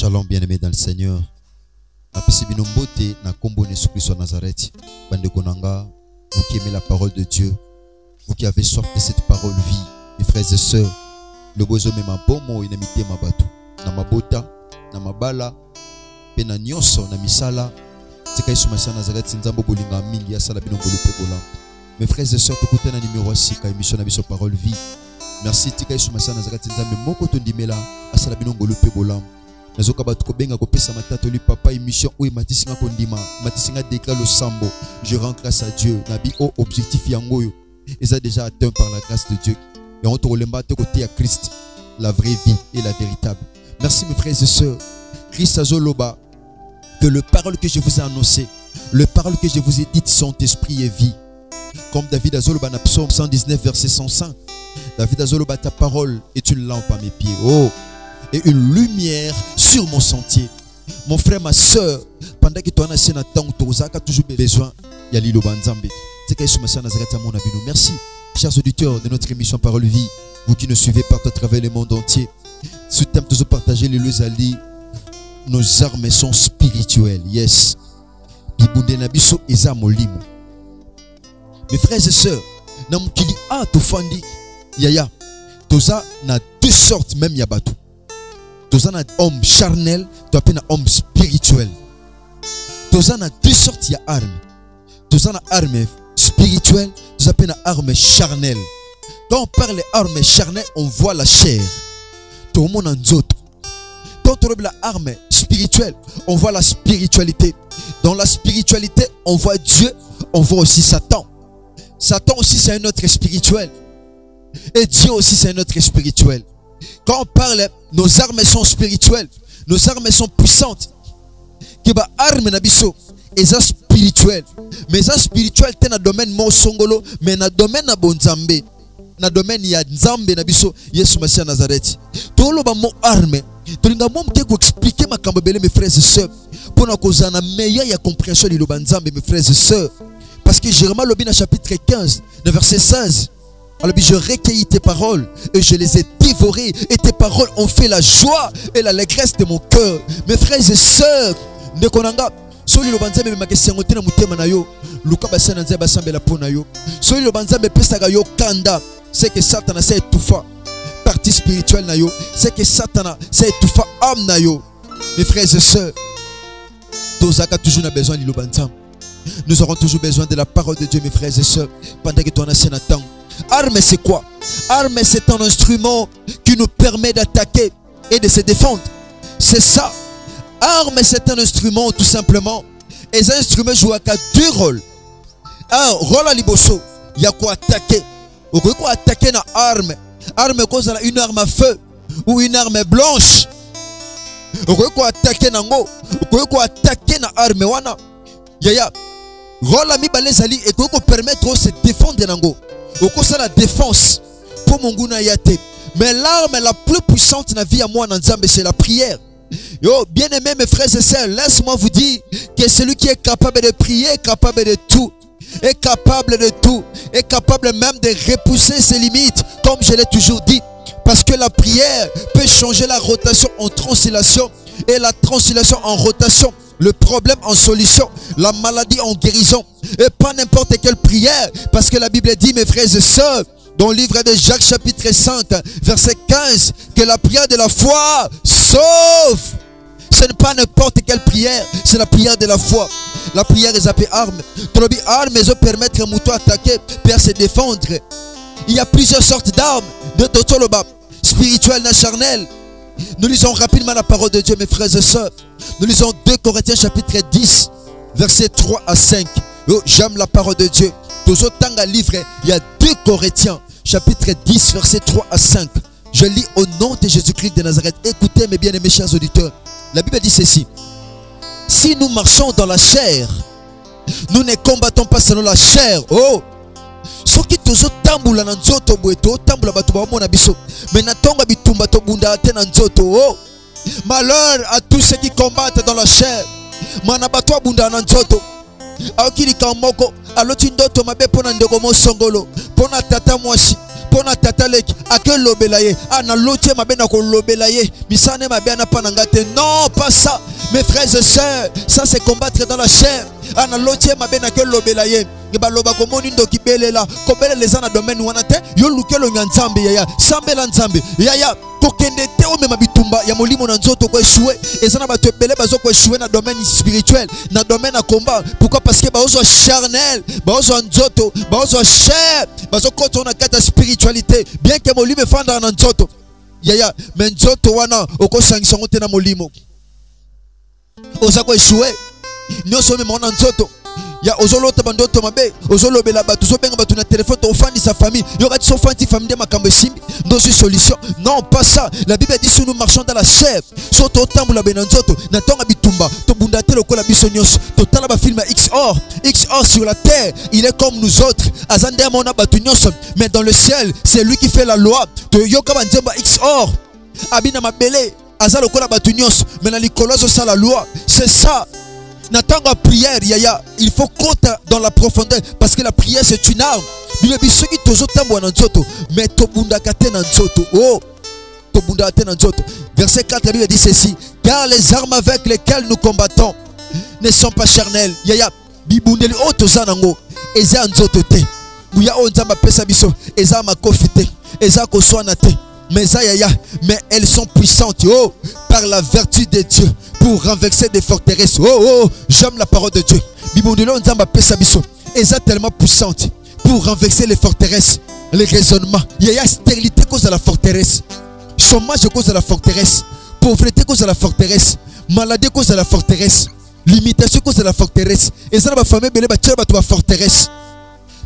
Shalom bien-aimés dans le Seigneur. Napesi bino mbote na kombo Yesu Christ de Nazareth. Bandeko nanga, vous qui aimez la parole de Dieu, vous qui avez soif de cette parole vie, mes frères et sœurs, le bozo me mabomo inamité mabatu, na mabota, na mabala, pe na nyonso na misala, tika Yesu Christ de Nazareth nzambo bolinga mingi asala bino ngolu pe bola. Mes frères et sœurs, écoutez na numéro 6 ka émission na biso parole vie. Merci tika Yesu Christ de Nazareth nzambe moko tondimela asala bino ngolu pe bola. Nazoka batu ko benga ko pesa matata li papa émission ou matisinga kondima matisinga déclare le sambo. Je rends grâce à Dieu. Nabi o objectif yango yo ils a déjà atteint par la grâce de Dieu. Et on te relemba te côté à Christ, la vraie vie et la véritable. Merci mes frères et sœurs. Christ azoloba que le parole que je vous ai annoncé, le parole que je vous ai dit sont esprit et vie. Comme David azoloba na Psaume 119 verset 105. David azoloba ta parole est une lampe à mes pieds. Oh, et une lumière sur mon sentier. Mon frère, ma soeur, pendant que tu as un temps où tu as toujours besoin, il y a l'île Banzambe. Merci, chers auditeurs de notre émission Parole Vie, vous qui nous suivez partout à travers le monde entier. Ce thème, toujours partager les lieux ali. Nos armes sont spirituelles. Yes. Mes frères et sœurs, namukili a tofandi yaya. Toza na deux sortes même yabatu. Tous un homme charnel, tu as un homme spirituel. Tous un deux sortes d'armes. Tous un arme spirituelle, tu as une arme charnelle. Quand on parle d'arme charnelle, on voit la chair. Tout le monde en d'autres. Quand on parle l'arme spirituelle, on voit la spiritualité. Dans la spiritualité, on voit Dieu, on voit aussi Satan. Satan aussi c'est un autre spirituel. Et Dieu aussi c'est un autre spirituel. Quand on parle, nos armes sont spirituelles, nos armes sont puissantes. Qui va arme nabiso, et ça spirituel. Mais ça spirituel, c'est dans le domaine mon songolo, mais dans le domaine na bonzambe, dans le domaine ya nzambe nabiso, Yesu Messia Nazareth. Tout le monde arme. Tout le monde qui expliquer ma kambebele mes frères et sœurs, pour nous causer une meilleure compréhension de l'obanzambe mes frères et sœurs. Parce que Jérémie Lobina chapitre 15, le verset 16. Alors je recueillis tes paroles et je les ai dévorées et tes paroles ont fait la joie et l'allégresse de mon cœur. Mes frères et sœurs, ne konanga soli lobanzambe ma question na mutema na yo luka basana nzeba sambela pona yo soli lobanzambe pesaka yo kanda c'est que Satan s'est étouffé partie spirituelle na yo c'est que Satan s'est étouffé âme na yo. Mes frères et sœurs, tozaka toujours na besoin de lobanzambe. Nous aurons toujours besoin de la parole de Dieu mes frères et sœurs pendant que ton ancien attend. Arme c'est quoi? Arme c'est un instrument qui nous permet d'attaquer et de se défendre. C'est ça. Arme c'est un instrument tout simplement. Et ces instruments jouent à deux rôles. Un rôle à liboso, il y a quoi attaquer. Ou quoi attaquer na arme. Arme cause une arme à feu ou une arme blanche. Ou quoi attaquer na ngo. Ou quoi attaquer na arme wana. Yaya. Rôle à mi balezali et quoi permettre de se défendre na ngo. Au la défense pour mon gouna yate. Mais l'arme la plus puissante dans la vie à moi c'est la prière. Yo, bien aimé mes frères et sœurs, laisse-moi vous dire que celui qui est capable de prier est capable de tout. Est capable de tout. Est capable même de repousser ses limites, comme je l'ai toujours dit. Parce que la prière peut changer la rotation en translation et la translation en rotation. Le problème en solution, la maladie en guérison. Et pas n'importe quelle prière. Parce que la Bible dit, mes frères et sœurs, dans le livre de Jacques chapitre 5, verset 15, que la prière de la foi sauve. Ce n'est pas n'importe quelle prière, c'est la prière de la foi. La prière est appelée arme. Trobi arme, ils permettre à mouton attaquer, pour se défendre. Il y a plusieurs sortes d'armes, de totoloba, spirituelles, charnelles. Nous lisons rapidement la parole de Dieu, mes frères et sœurs. Nous lisons 2 Corinthiens chapitre 10, versets 3 à 5. Oh, j'aime la parole de Dieu. Dans autant livre, il y a 2 Corinthiens chapitre 10, versets 3 à 5. Je lis au nom de Jésus-Christ de Nazareth. Écoutez mes bien-aimés chers auditeurs. La Bible dit ceci. Si nous marchons dans la chair, nous ne combattons pas selon la chair. Oh! Ce qui te tambula na nzoto bweto tambula batu ba mona biso mais na tonga bitumba to bunda te na nzoto. Oh, malheur à tous ceux qui combattent dans la chair. Mana batu bunda na nzoto akili kamoko aloti ndoto mabe pona ndeko mo songolo pona tata mwasi pona tata leki akelobela ye ana lotie mabe na kolobela ye misane mabe na pananga te. Non, pas ça. Mes frères et sœurs, ça c'est combattre dans la chair. Ana lotie mabena ke lobela ye. Ngibaloba komoni ndo kibelela. Kobela leza na domaine wana te. Yo lukelo nyanzambe yaya. Sambela nzambe. Yaya tokende te o mema bitumba ya molimo na nzoto ko échouer. Ezana ba tebele bazo ko échouer na domaine spirituel, na domaine à combat. Pourquoi? Parce que bazo charnel, bazo nzoto, bazo chair, bazo koto na kata spiritualité. Bien que molimo fanda na nzoto. Yaya men nzoto wana oko sangisongo te na molimo. Oza ko échouer. Nyoso me mona nzoto. Ya ozolota bandoto mabe, ozolobela batu, ozobenga batu na téléphone, ofandi sa famille. Yokati so fandi famille de makambe simbi. Dans une solution. Non, pas ça. La Bible dit si nous marchons dans la chair, soto tambula benanzoto, na tonga bitumba, to bundate lokola bisonyos, to tala ba film XOR sur la terre, il est comme nous autres. Azande mona batu nyos, mais dans le ciel, c'est lui qui fait la loi. To yoka banzemba XOR. Abina mabele, azalo kola batu nyos, mais na likolozo sa la loi. C'est ça. N'attends prière, yaya, il faut compter dans la profondeur parce que la prière c'est une arme. Mais oh, verset 4, la Bible dit ceci: car les armes avec lesquelles nous combattons ne sont pas charnelles. Yaya, bibundeli o tozanango, eza nzoto te. Buya o nzamba pesa biso, eza makofite, eza koswanate. Mais elles sont puissantes, oh, par la vertu de Dieu pour renverser des forteresses. Oh, j'aime la parole de Dieu. Bibondelo nzamba pesa biso, eza tellement puissante pour renverser les forteresses, les raisonnements. Yaya stérilité cause de la forteresse, chômage cause de la forteresse, pauvreté cause de la forteresse, maladie cause de la forteresse, limitation cause de la forteresse. Et ça la famille belé ba tchela ba tuba forteresse.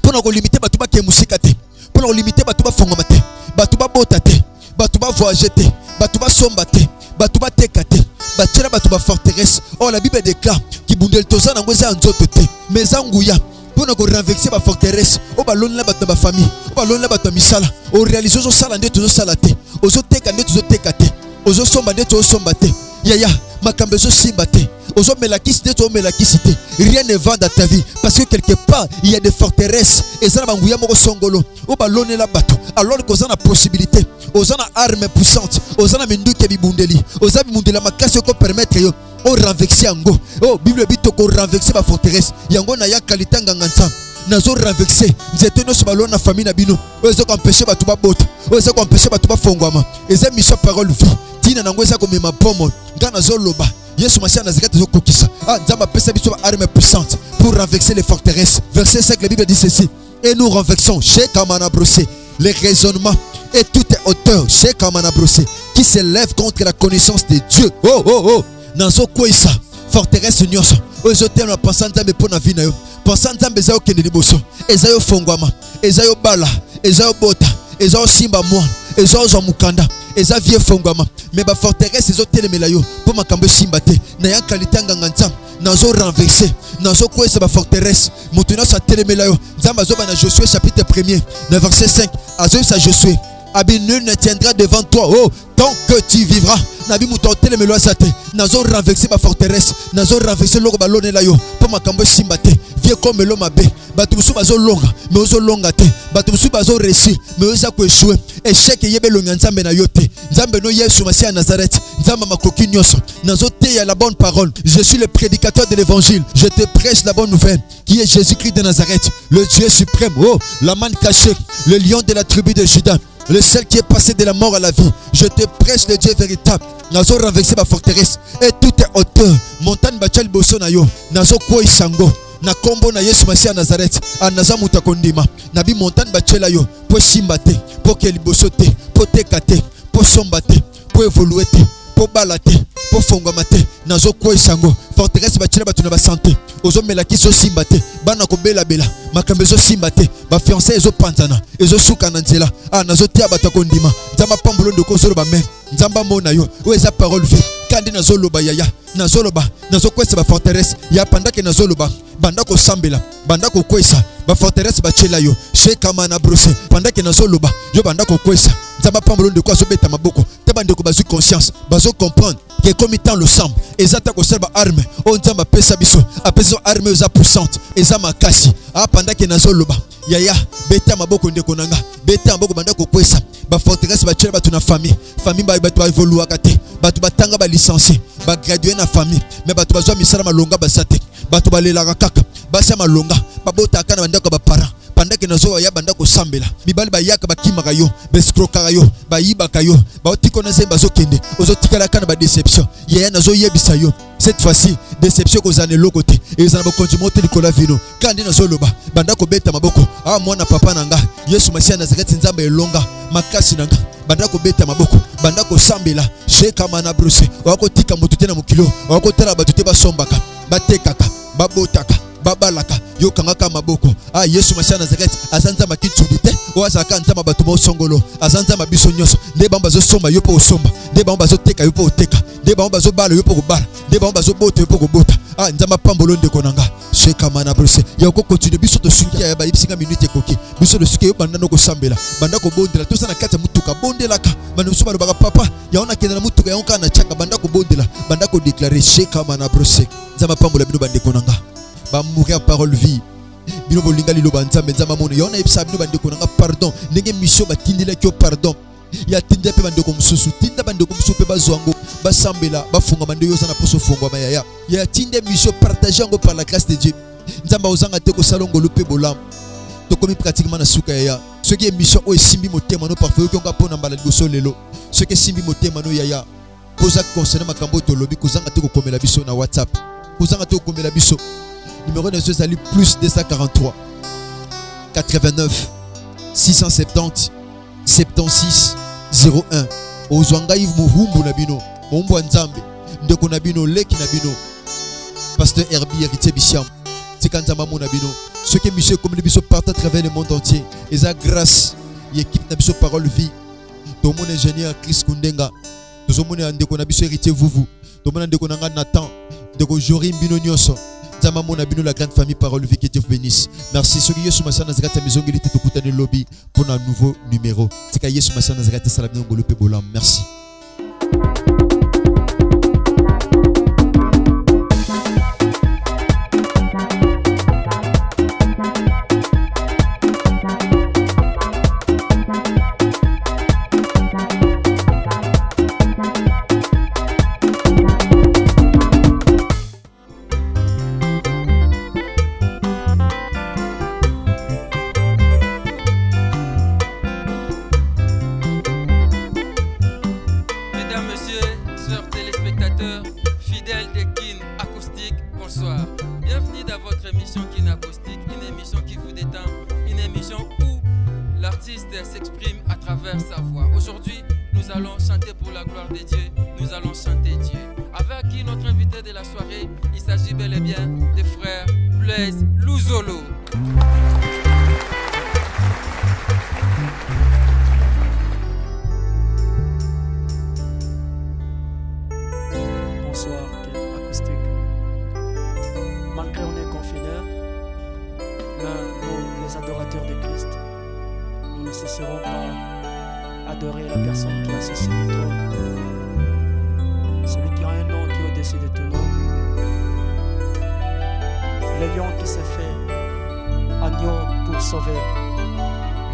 Pour nous limiter ba tuba kemusikate, pour nous limiter ba tuba fongomate, ba tuba botate. Batuba voyagete, batuba sombate, batuba tekate, batela batuba forteresse. Oh, la Bible déclare qui bundel toza na ngweza nzoto te, mais anguya pour nous renverser ba forteresse. Oh, balon la batuba famille, oh, balon la batuba misala. Oh, réaliser zo sala nde tozo salate, ozo teka nde tozo tekate, ozo somba nde tozo sombate. Yaya, makambe zo simbate. Ozo melakisite to melakisite. Rien ne va dans ta vie parce que quelque part il y a des forteresses et ça va nguya moko songolo. O balone la bato. Alors que vous avez la possibilité, vous avez une arme puissante, vous avez une douce bibundeli, vous avez une makasi qui permettre yo o renverser ango. Oh Bible dit ko renverser ba forteresse. Yango na ya kalita nganganta. Nazo renverser. Nzete no sobalo na famille na bino. Ozo empêcher ba tuba bota. Ozo empêcher ba tuba fongwama. Eza mission parole vie. Tina nango eza ko mema pomo. Ngana zo loba. Yesu Massia Nazareth zo kokisa. Ah nzamba pesa biso ba arme puissante pour renverser les forteresses. Verset 5 la Bible dit ceci: et nous renversons chez Kamana brossé les raisonnements et toute hauteur chez Kamana brossé qui s'élève contre la connaissance de Dieu. Oh nanzo koisa forteresse nyonso ozo tena pensant nzambe pona vie na yo, pensant nzambe za okende liboso eza yo fongwama, eza yo bala, eza yo bota, eza yo simba mwa, eza yo mukanda, eza vie fongwama. Mais ba forteresse ezo telemela yo po makambo simba te na ya kalita nganga nazo renverser, nazo koisa ba forteresse motuna sa telemela yo. Nzamba zo ba na Josué chapitre 1er le verset 5 azo sa Josué abi nul ne tiendra devant toi, oh, tant que tu vivras. Nabi muto telemelo asate nazo renverser ba forteresse, nazo renverser loko balone la yo po makambo simba te vie comme lo mabe. Batu musu bazo longa mais ozo longa te, batu musu bazo réussir mais oza ko échouer. Échec yebe lo nzambe na yo te. Nzambe no Yesu Massia Nazareth, nzamba makoki nyonso nazo te ya la bonne parole. Je suis le prédicateur de l'évangile, je te prêche la bonne nouvelle qui est Jésus-Christ de Nazareth, le Dieu suprême, oh, la manne cachée, le lion de la tribu de Juda, le seul qui est passé de la mort à la vie. Je te prêche le Dieu véritable. Nazo renverser ma forteresse et toute est hauteur. Montagne bachal boso na yo. Nazo koi sango. Na kombo na Yesu Massia Nazareth. Anaza mutakondima. Nabi montagne bachela yo. Po simbate. Po keli boso te. Po tekate. Po sombate. Po évoluer te. Po balate. Po fongwamate. Nazo koi sango. Forteresse bachela batuna ba santé. Ozo melaki so simbate. Bana kombela bela. Makambezo simbate. Ba fiancé ezo panzana. Ezo suka na nzela. Ah nazo tia batakondima. Nzamba pambolo ndoko zolo ba me. Nzamba mona yo. Oeza parole vie. Kandi nazo loba yaya. Nazo loba. Nazo kwesa ba forteresse. Ya pandake nazo loba. Banda ko sambela. Banda ko kwesa. Ba forteresse ba chela yo. She kama na brose. Pandake nazo loba. Yo banda ko kwesa. Nzamba pambolo ndoko azo beta maboko. Te bande ko bazu conscience. Bazo comprendre que comme étant le sang ezata ko serba arme on nzamba pesa biso apesa arme eza puissante eza makasi pendant que nazoloba yaya beta maboko ndeko nanga beta maboko banda ko kwesa ba forteresse ba tchela batu na famille ba batu ba évoluer kate batu batanga ba licencier ba graduer na famille mais batu bazwa misala malonga basate batu balelaka kaka basa malonga babota kana banda ko ba parents pendant que nous avons banda ko sambela bibali ba yaka ba kimaka yo beskrokaka yo ba yibaka yo ba otikonese bazo kende ozotikala kana ba déception yaya nazo yebisa yo cette fois-ci déception ko zane lokote et zana ba continuer likola vino kandi nazo loba banda ko beta maboko mwana papa nanga Yesu Masia Nazareth nzambe elonga makasi nanga banda ko beta maboko banda ko sambela sheka mana bruse wako tika mutute na mukilo wako tara batute basombaka batekaka babotaka babalaka yo kangaka maboko Yesu Masia Nazareth azanza makitsudite oazaka nzama batu mo songolo azanza mabiso nyoso nde bamba zo somba yo po somba nde bamba zo teka yo po teka nde bamba zo bala yo po bala nde bamba zo bota yo po bota nzama pambolo ndeko nanga sheka mana brose ya ko continue biso to suki ya ba yipsinga minute koki biso de suki yo banda no ko sambela banda ko bondela to sana kata mutuka bondelaka banda so balo baka papa ya ona kenda na mutuka ya onka na chaka banda ko bondela banda ko déclarer sheka mana brose nzama pambola bino bandeko nanga ba mourir parole vie bino bolinga lilo banzambe nzamba mono yona ebisa bino bandeko nanga pardon ndenge mission batindela kyo pardon ya tinda pe bandeko mususu tinda bandeko mususu pe bazwango basambela bafunga mande yo sana poso fungwa mayaya ya tinda mission partager ngo par la grâce de Dieu nzamba ozanga te ko salongo lupe bolam to komi pratiquement na suka ya ce qui est mission o simbi motema no parfois ko nga pona mbala liboso lelo ce qui simbi motema no yaya koza concernant makambo to lobi kozanga te ko komela biso na WhatsApp kozanga te ko komela biso numéro de ce salut plus 243 89 670 76 01 ozwanga yiv muhumbu na bino muhumbu nzambe ndeko na bino leki na bino pasteur Herbie héritier Bisham tikanzamba mona bino ce que monsieur comme le biso partout à travers le monde entier et sa grâce l'équipe na biso parole vie to mon ingénieur Chris Kundenga to mon ndeko na biso héritier vuvu to mon ndeko na Nathan ndeko Jorim bino nyoso nzamba mona bino la grande famille parole vie que Dieu vous bénisse merci ce que Yesu Masia Nazareth maison ngilite to kutane lobby pour un nouveau numéro tika Yesu Masia Nazareth salam ngolo pe bolam merci. S'exprime à travers sa voix. Aujourd'hui, nous allons chanter pour la gloire de Dieu. Nous allons chanter Dieu. Avec qui notre invité de la soirée, il s'agit bel et bien des frères Blaise Louzolo. Bonsoir, acoustique. Malgré on est confinés, nous, les adorateurs de Christ, nous ne cesserons pas adorer la personne qui a cessé le trône. Celui qui a un nom qui est au-dessus de tout nom. Le lion qui s'est fait agneau pour sauver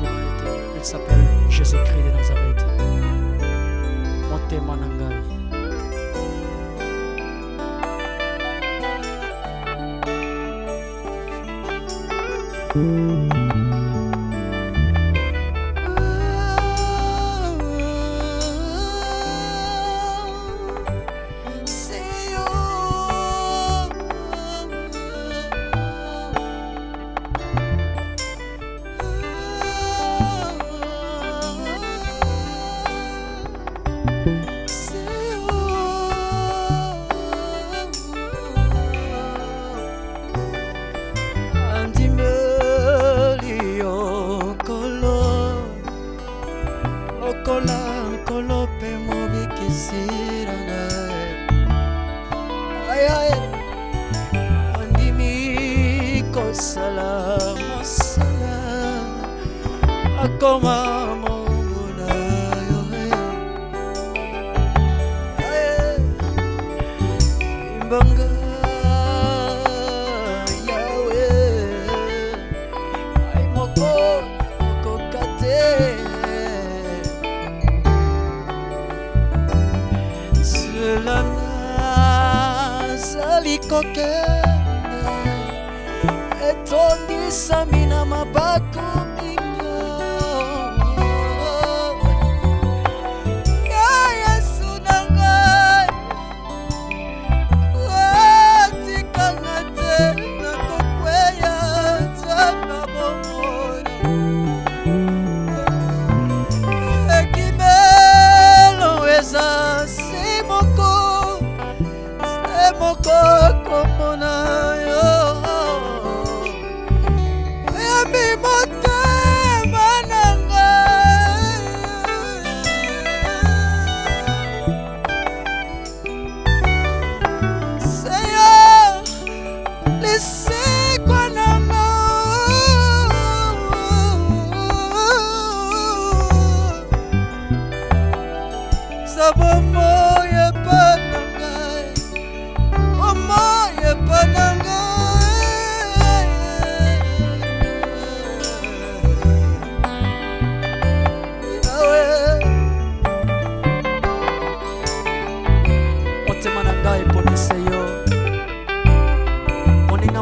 l'humanité. Il s'appelle Jésus-Christ de Nazareth. Mote Manangai. Yembanga Yahweh Ay moko kate Selana Salikoke Etondi Samina Mabaku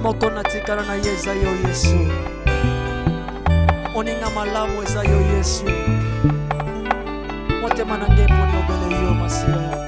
moko natikala na yeza yo Yesu oninga malamu eza yo Yesu motema nange poni obele yo Masia